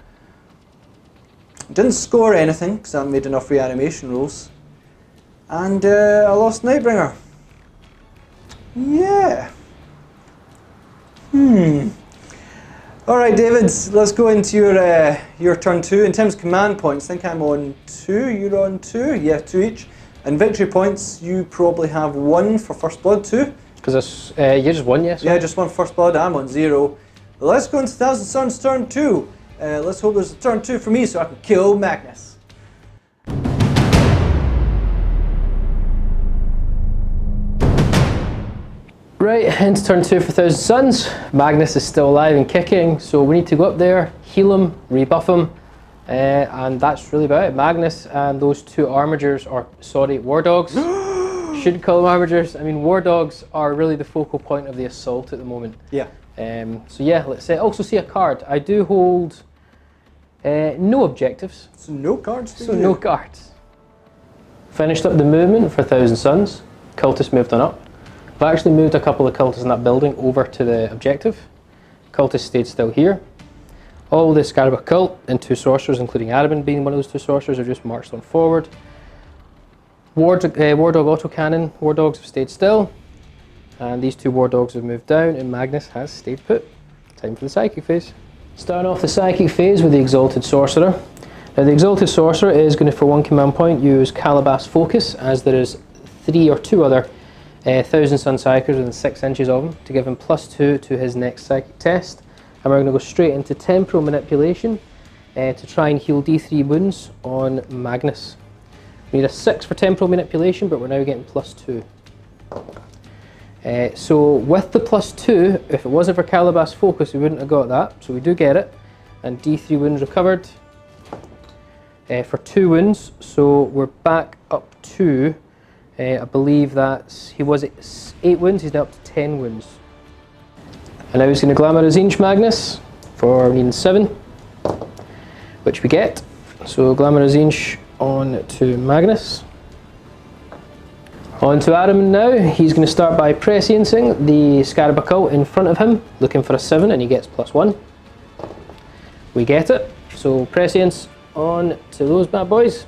Didn't score anything because I haven't made enough reanimation rolls. And I lost Nightbringer. Yeah. Alright, David, let's go into your turn 2. In terms of command points, I think I'm on 2, you're on 2. Yeah, 2 each. And victory points, you probably have 1 for First Blood, 2. Because you just won, yes? Yeah, just 1 for First Blood, I'm on 0. But let's go into Thousand Suns turn 2. Let's hope there's a turn 2 for me so I can kill Magnus. Right, into turn 2 for Thousand Suns. Magnus is still alive and kicking, so we need to go up there, heal him, rebuff him, and that's really about it. Magnus and those 2 armigers, or sorry, war dogs. Shouldn't call them armigers. I mean, war dogs are really the focal point of the assault at the moment. Yeah. So yeah, let's also see a card. I do hold no objectives. So no cards for So you. no cards. Finished up the movement for Thousand Suns. Cultists moved on up. I've actually moved a couple of cultists in that building over to the objective. Cultists stayed still here. All the Scarab cult and 2 sorcerers, including Arabin being one of those 2 sorcerers, are just marched on forward. War Dog autocannon, war dogs have stayed still. And these 2 war dogs have moved down and Magnus has stayed put. Time for the psychic phase. Starting off the psychic phase with the Exalted Sorcerer. Now the Exalted Sorcerer is going to, for 1 command point, use Calabash Focus, as there is 3 or 2 other Thousand Sun Psychers within 6 inches of him, to give him +2 to his next psychic test. And we're going to go straight into Temporal Manipulation to try and heal D3 wounds on Magnus. We need a 6 for Temporal Manipulation, but we're now getting +2. So with the +2, if it wasn't for Calabash Focus, we wouldn't have got that. So we do get it, and D3 wounds recovered for 2 wounds. So we're back up to, I believe that he was at 8 wounds, he's now up to 10 wounds. And now he's going to Glamour Azinch Magnus for needing 7, which we get. So Glamour Azinch on to Magnus. On to Adam now. He's going to start by presciencing the Scarab Occult in front of him, looking for a 7, and he gets +1. We get it. So prescience on to those bad boys.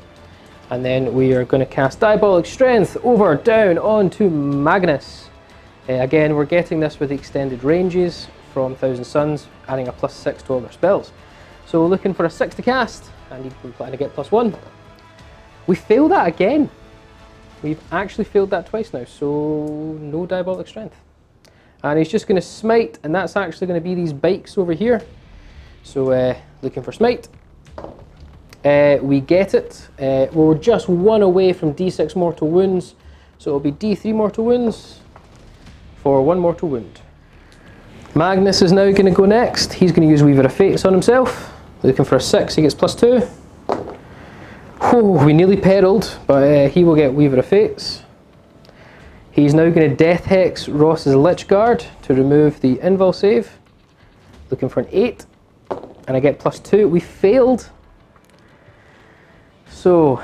And then we are going to cast Diabolic Strength over, down, onto Magnus. Again, we're getting this with extended ranges from Thousand Suns, adding a +6 to all their spells. So looking for a 6 to cast, and we're planning to get +1. We failed that again. We've actually failed that twice now, so no Diabolic Strength. And he's just going to smite, and that's actually going to be these bikes over here. So looking for smite. We get it. We're just 1 away from D6 mortal wounds, so it'll be D3 mortal wounds for 1 mortal wound. Magnus is now going to go next. He's going to use Weaver of Fates on himself. Looking for a 6, he gets +2. We nearly perilled, but he will get Weaver of Fates. He's now going to Death Hex Ross's Lich Guard to remove the invul save. Looking for an 8, and I get +2. We failed. So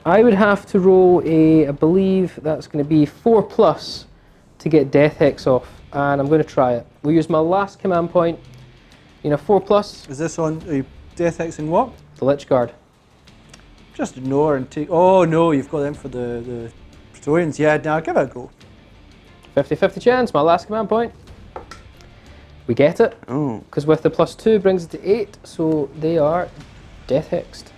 I would have to roll I believe that's going to be 4+ to get Death Hex off, and I'm going to try it. We'll use my last command point, 4+. Is this on Death Hexing what? The Lich Guard. Just ignore and take. Oh no, you've got them for the Praetorians. Yeah, now give it a go. 50-50 chance, my last command point. We get it. Oh. Because with the +2 brings it to 8, so they are Death Hexed.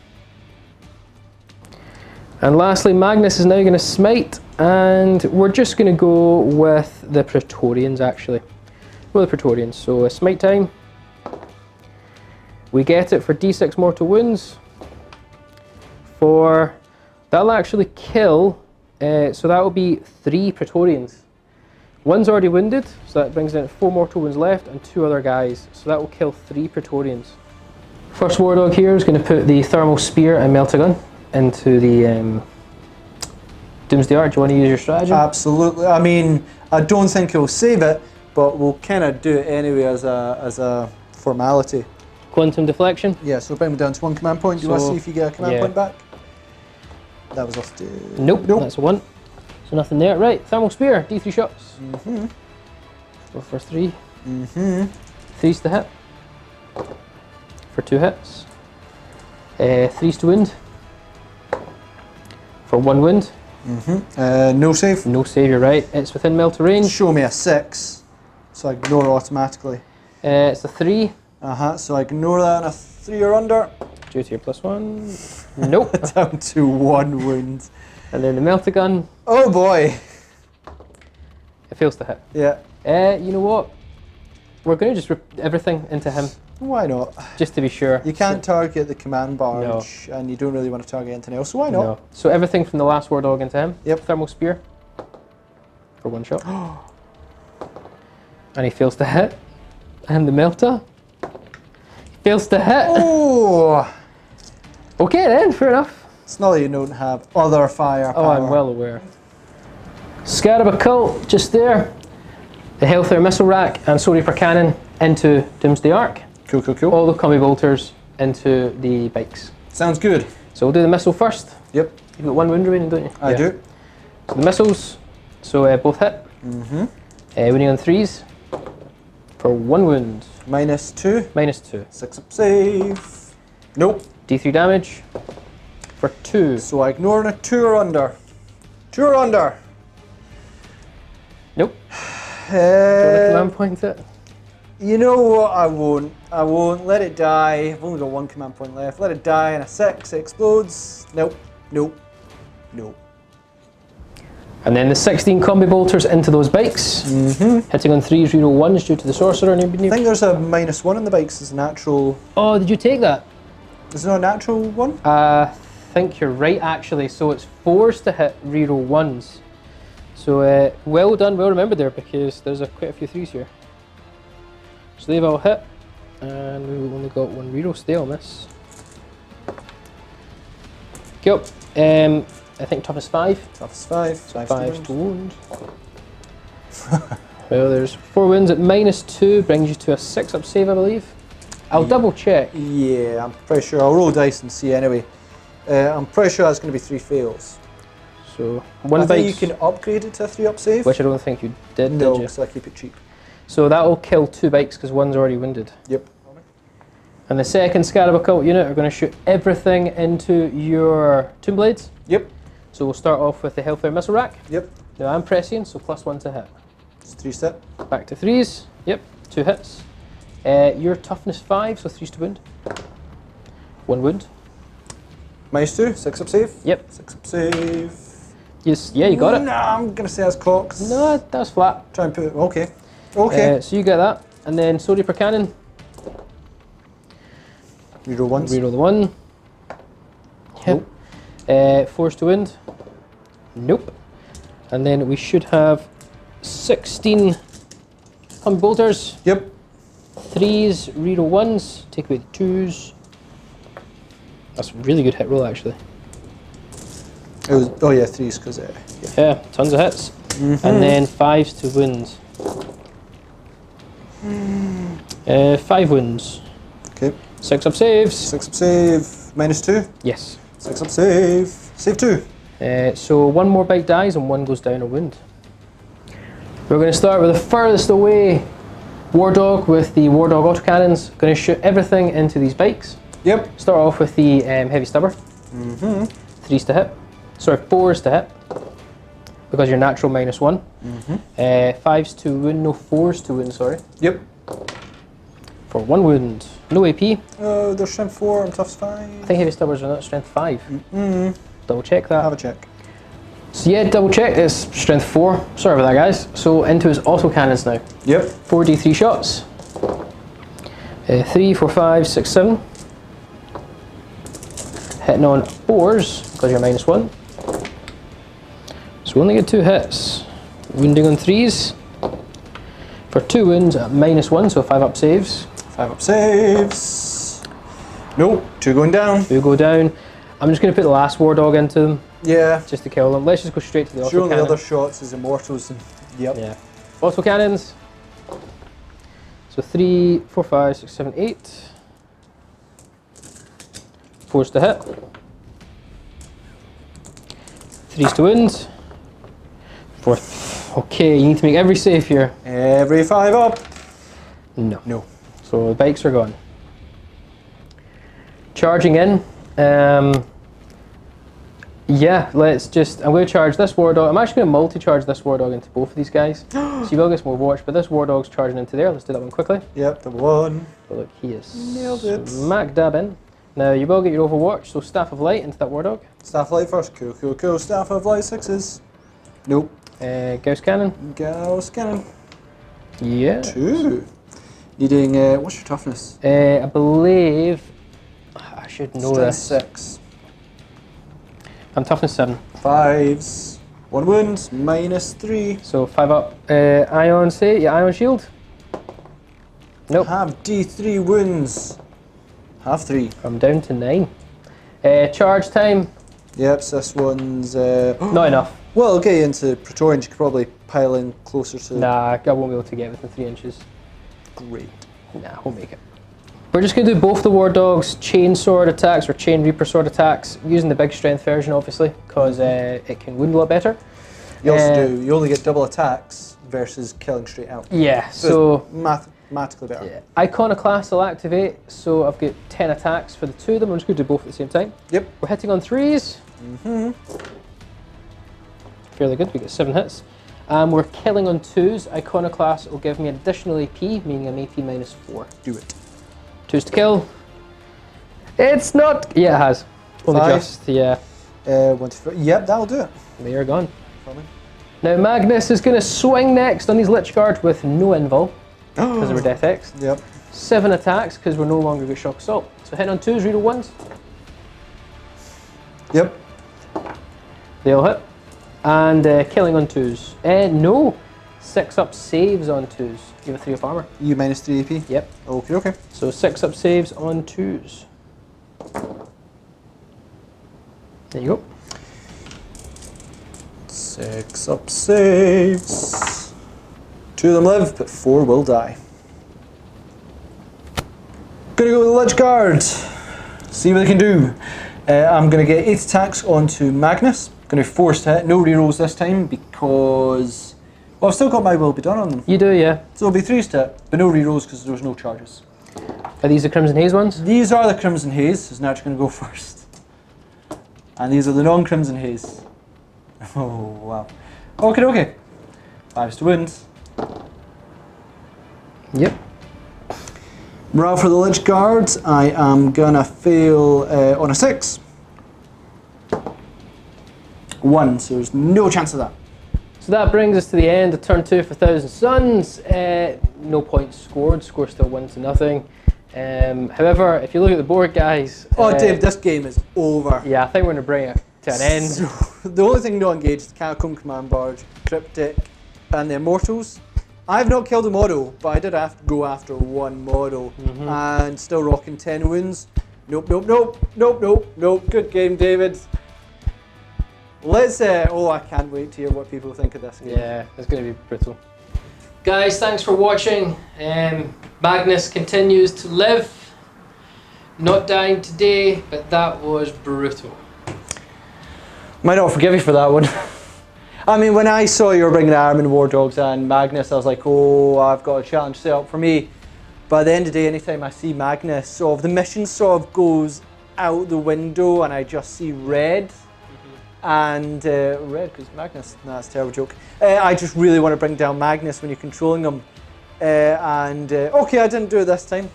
And lastly, Magnus is now going to smite, and we're just going to go with the Praetorians actually. Well, the Praetorians, so smite time. We get it for D6 mortal wounds. That'll actually kill, so that will be 3 Praetorians. 1's already wounded, so that brings in 4 mortal wounds left, and 2 other guys, so that will kill 3 Praetorians. First War Dog here is going to put the Thermal Spear and Meltagun into the Doomsday Art. Do you want to use your strategy? Absolutely. I mean, I don't think he'll save it, but we'll kind of do it anyway as a formality. Quantum Deflection? Yeah, so bring him down to 1 command point. Do you want to see if you get a command point back? That was off to... Nope, that's a 1. So nothing there. Right, Thermal Spear, D3 shots. Go for 3. 3's the hit. For 2 hits. Threes to wound. For 1 wound. No save. No save, you're right. It's within melter range. Show me a 6, so I ignore automatically. It's a 3. So I ignore that and a 3 or under. Due to your +1. Nope. Down to 1 wound. And then the melter gun. Oh boy. It fails to hit. Yeah. You know what? We're going to just rip everything into him. Why not? Just to be sure. You can't target the command barge, and you don't really want to target anything else, so why not? No. So everything from the last war dog into him. Yep. Thermal spear. For 1 shot. And he fails to hit. And the melter. He fails to hit. Oh! Okay then, fair enough. It's not that you don't have other firepower. Oh, I'm well aware. Scarab Occult, just there. The Hellfire Missile Rack and Sword Reaper Cannon into Doomsday Arc. Cool, cool, cool. All the combi bolters into the bikes. Sounds good. So we'll do the missile first. Yep. You've got 1 wound remaining, don't you? I do. So the missiles, so both hit. Winning on 3s for 1 wound. -2. -2. 6 up save. Nope. D3 damage for 2. So I ignore a 2 or under. 2 or under. Nope. Do you want to command point it? You know what? I won't. I won't. Let it die. I've only got 1 command point left. Let it die and a 6. It explodes. Nope. Nope. Nope. And then the 16 combi bolters into those bikes. Hitting on 3s, reroll 1s due to the sorcerer. I think there's a -1 in the bikes as a natural. Oh, did you take that? Is there a natural one? I think you're right actually. So it's 4s to hit, reroll 1s. So well done, well remembered there, because there's quite a few 3s here. So they've all hit, and we've only got 1 reroll still on this. Cool. I think toughness 5. Toughness 5. So 5 to wound. Well, there's 4 wounds at -2, brings you to a 6 up save, I believe. I'll double check. Yeah, I'm pretty sure. I'll roll dice and see anyway. I'm pretty sure that's going to be 3 fails. So 1 I bite. think you can upgrade it to a 3 up save. Which I don't think you did, No, did you? because I keep it cheap. So that will kill 2 bikes because 1's already wounded. Yep. And the second Scarab Occult unit are going to shoot everything into your Tomb Blades. Yep. So we'll start off with the Hellfire Missile Rack. Yep. Now I'm prescient, so +1 to hit. It's 3 step. Back to 3s. Yep, 2 hits. Your toughness 5, so 3s to wound. 1 wound. -2, 6 up save. Yep. 6 up save. Yes, yeah, you got it. Nah, I'm going to say that's clocks. No, that's flat. Try and put it. Okay. Okay. So you get that. And then Sword Reaper Cannon. Reroll 1s. Reroll the 1. Yep. 4s to wound. Nope. And then we should have 16 bolters. Yep. 3s, reroll 1s, take away the 2s. That's a really good hit roll actually. It was, oh yeah, 3s because Yeah, tons of hits. And then 5s to wound. 5 wounds. Okay. 6 up saves. 6 up save. -2. Yes. 6 up save. Save 2. So 1 more bite dies and 1 goes down a wound. We're going to start with the furthest away War Dog with the War Dog autocannons. Going to shoot everything into these bikes. Yep. Start off with the heavy stubber. 3s to hit. Sorry, 4s to hit. Because you're natural -1. 5s to wound, no 4s to wound, sorry. Yep. For 1 wound. No AP. Oh, they're strength 4 and tough's 5. I think heavy stubbers are not strength 5. Double check that. Have a check. So yeah, double check, it's strength 4. Sorry about that guys. So into his autocannons now. Yep. 4d3 shots. 3, 4, 5, 6, 7. Hitting on 4s because you're -1. So we only get 2 hits. Wounding on 3s. For 2 wounds at -1, so 5 up saves. 5 up saves. Nope. 2 going down. 2 go down. I'm just going to put the last War Dog into them Yeah. just to kill them. Let's just go straight to the Showing the autocannon. other shots is immortals. And, yep. Yeah. Autocannons. So 3, 4, 5, 6, 7, 8. 4s to hit. 3s to wound. 4. Okay, you need to make every save here. Every 5 up. No. No. So the bikes are gone. Charging in Yeah, let's just. I'm going to charge this war dog. I'm actually going to multi-charge this war dog into both of these guys. So you will get some more Overwatch, but this war dog's charging into there. Let's do that one quickly. Yep, the one. But look, he is Nailed it. smack dab in. Now you will get your Overwatch, so Staff of Light into that war dog. Staff of Light first. Cool, cool, cool. Staff of Light 6s. Nope. Gauss Cannon. Gauss Cannon. Yeah. 2. Needing, what's your toughness? I believe. I should know Strength this. 6. I'm toughness 7. 5s. 1 wound, -3. So 5 up. Ion say, yeah, Ion Shield. Nope. Have D3 wounds. Have 3. I'm down to 9. Charge time. Yep, so this one's... Not enough. Well, it'll get you into Praetorians. You could probably pile in closer to... Nah, I won't be able to get within 3 inches. Great. Nah, won't make it. We're just going to do both the War Dogs' Chain Sword attacks or Chain Reaper Sword attacks, using the big strength version obviously, because it can wound a lot better. You also do, you only get double attacks versus killing straight out. Yeah, so mathematically better. Yeah. Iconoclast will activate, so I've got 10 attacks for the 2 of them. I'm just going to do both at the same time. Yep. We're hitting on 3s. Fairly good, we get 7 hits. We're killing on 2s. Iconoclast will give me additional AP, meaning I'm AP -4. Do it. 2s to kill. It's not. Yeah, it has. Only 5. just. Yeah. 1 to 4. Yep, that'll do it. They are gone. Coming. Now Magnus is going to swing next on his Lich Guard with no invul because of our Death X. Yep. 7 attacks because we're no longer got Shock Assault. So hitting on 2s, reroll 1s. Yep. They all hit. And killing on 2s. No. 6 up saves on 2s. You have a 3 up armor. You -3 AP? Yep. Okay, okay. So 6 up saves on 2s. There you go. 6 up saves. 2 of them live, but 4 will die. Gonna go with the Lich Guard. See what they can do. I'm gonna get 8 attacks onto Magnus. Gonna be forced to hit. No rerolls this time because, well, I've still got my will be done on them. You do, yeah. So it'll be 3s to hit, but no rerolls because there's no charges. Are these the Crimson Haze ones? These are the Crimson Haze. Who's naturally gonna go first. And these are the non-Crimson Haze. Oh wow. Okay, okay. 5s to wound. Yep. Morale for the Lich Guard, I am gonna fail on a 6. 1, so there's no chance of that. So that brings us to the end of turn 2 for Thousand Suns. No points scored, score still 1 to nothing. However, if you look at the board, guys. Oh, Dave, this game is over. Yeah, I think we're going to bring it to an end. So, the only thing not engaged is the Catacomb Command Barge, Triptych, and the Immortals. I've not killed a model, but I did have to go after 1 model, and still rocking 10 wounds. Nope, nope, nope, nope, nope, nope. Good game, David. Let's, oh, I can't wait to hear what people think of this game. Yeah, it's going to be brutal. Guys, thanks for watching. Magnus continues to live. Not dying today, but that was brutal. Might not forgive you for that one. I mean, when I saw you were bringing Armin, War Dogs and Magnus, I was like, oh, I've got a challenge set up for me. But at the end of the day, anytime I see Magnus, sort of the mission sort of goes out the window and I just see red. And red, because Magnus, no, that's a terrible joke. I just really want to bring down Magnus when you're controlling him. Okay, I didn't do it this time.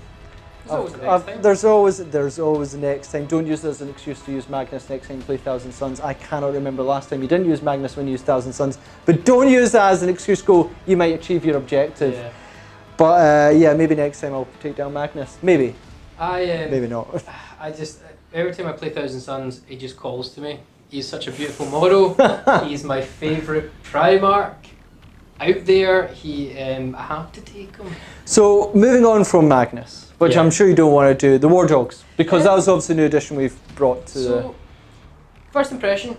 There's always the next time. Don't use it as an excuse to use Magnus next time you play Thousand Suns. I cannot remember last time you didn't use Magnus when you used Thousand Suns. But don't use that as an excuse. Go, you might achieve your objective. Yeah. But yeah, maybe next time I'll take down Magnus. Maybe. Maybe not. I just, every time I play Thousand Suns, he just calls to me. He's such a beautiful model. He's my favourite Primarch out there. I have to take him. So moving on from Magnus, which Yeah. I'm sure you don't want to do, the War Dogs, because that was obviously a new addition we've brought to So, first impression,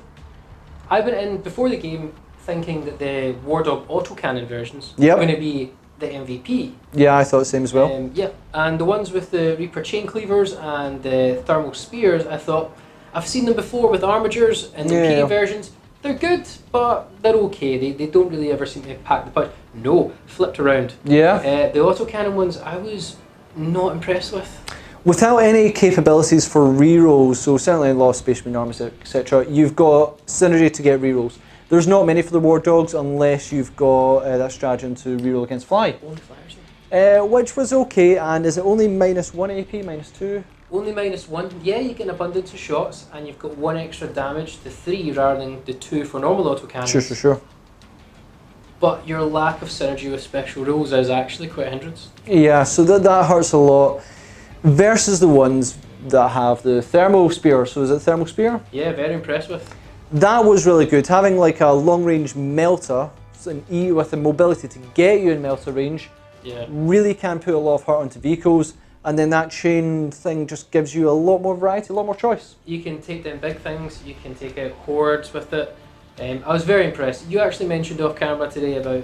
I went in before the game thinking that the War Dog autocannon versions were going to be the MVP. Yeah, I thought the same as well. Yeah, and the ones with the Reaper chain cleavers and the thermal spears, I thought, I've seen them before with armatures and the P versions. They're good, but they're okay. They don't really ever seem to pack the punch. No, flipped around. Yeah. The autocannon ones, I was not impressed with. Without any capabilities for rerolls, so certainly in Lost Space Marine armies, etc., you've got synergy to get rerolls. There's not many for the War Dogs unless you've got that stratagem to reroll against fly. Only flyers. Which was okay, and is it only -1 AP, -2? Only -1. Yeah, you get an abundance of shots, and you've got 1 extra damage to 3 rather than the 2 for normal autocannons. Sure. But your lack of synergy with special rules is actually quite a hindrance. Yeah, so that hurts a lot. Versus the ones that have the thermal spear. So is it thermal spear? Yeah, very impressed with. That was really good. Having like a long range melter with the mobility to get you in melter range really can put a lot of hurt onto vehicles. And then that chain thing just gives you a lot more variety, a lot more choice. You can take down big things, you can take out hordes with it. I was very impressed. You actually mentioned off camera today about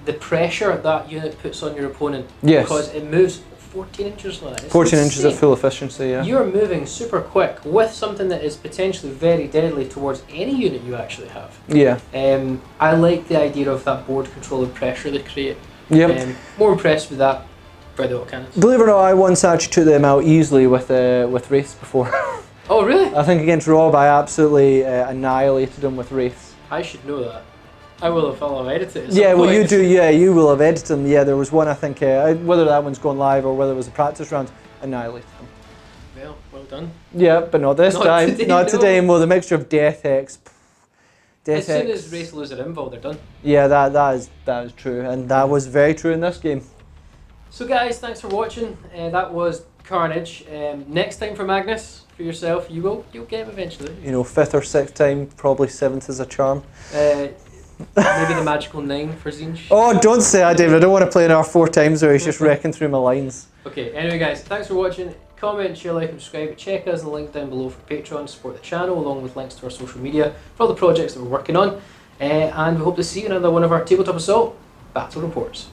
the pressure that unit puts on your opponent. Yes. Because it moves 14 inches like that. 14 inches at full efficiency, yeah. You're moving super quick with something that is potentially very deadly towards any unit you actually have. Yeah. I like the idea of that board control and pressure they create. Yep. More impressed with that by the autocannons. Believe it or not, I once actually took them out easily with wraiths before. Oh really? I think against Rob I absolutely annihilated him with wraiths. I should know that. I will have edited it. Yeah, well you do, yeah, you will have edited them. Yeah, there was one I think, whether that one's gone live or whether it was a practice round, annihilated them. Well done. Yeah, but not this time. Not today, more the mixture of Death X. As soon as Wraith lose their invul, they're done. Yeah, that is true, and that was very true in this game. So guys, thanks for watching. That was Carnage. Next time for Magnus, for yourself, you'll get him eventually. You know, 5th or 6th time, probably 7th is a charm. Maybe the magical 9 for Zinch. Oh, don't say that, David. I don't want to play an R4 times where he's just wrecking through my lines. Okay, anyway guys, thanks for watching. Comment, share, like, and subscribe. Check us in the link down below for Patreon to support the channel, along with links to our social media for all the projects that we're working on. And we hope to see you in another one of our Tabletop Assault Battle Reports.